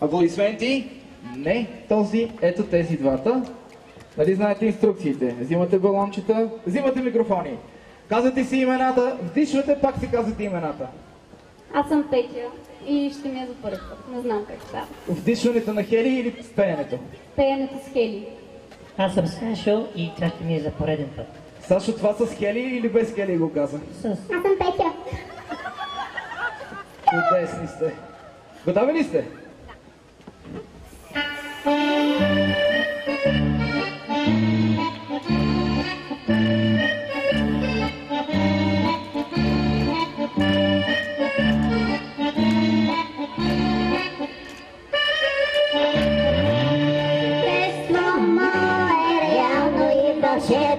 Аплодисменти? Не, този, ето тези двата. Нали знаете инструкциите? Взимате балончета, взимате микрофони. Казвате си имената, вдишвате, пак си казвате имената. Аз съм Петя и ще ми е за първи път. Не знам как става. Вдишването на Хели или с пеенето? Пеенето с Хели. Аз съм Сашо и това ще ми е за пореден път. Сашо, това с Хели или без Хели го каза? С... Аз съм Петя. Чудесни сте. Готови ли сте?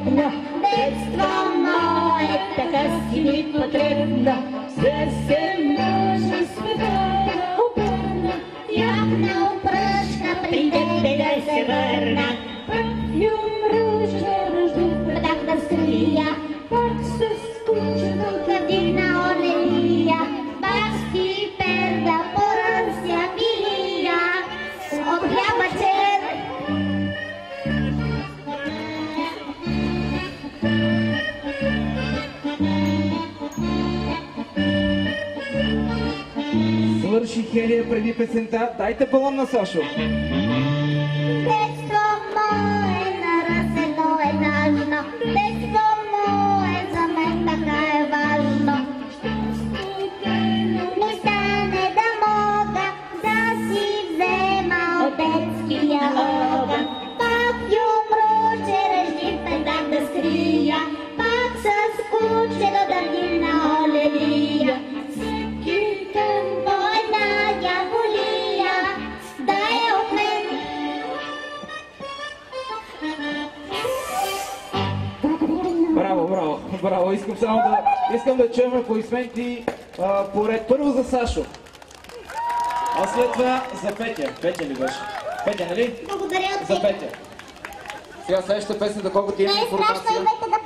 Детство мое, така си ми потребно, все се може света да обърна. Яхна опръшка при тебе да се върна, парфюм ръжа ръждух пътах да скрия, пак се скуча до градина олелия, басти перда поръся билия, от хляба чер. Свърши Хелия преди песента. Дайте балон на Сашо. Детство мое, нарасено е нажно. Детство мое, за мен така е важно. Ми стане да мога да си взема от детския огън. Пак юмруче, ръжди педак да скрия, пак с куче до дърдина олелия. Всеки ден по една дяволия, дай от мен. Браво, браво, браво. Искам да чуем аплодисменти поред. Първо за Сашо. А след това за Петя. Петя ли беше? Петя, нали? Благодаря За Петя. Сега следващата песен, доколкото имам информация. Не е страшно името да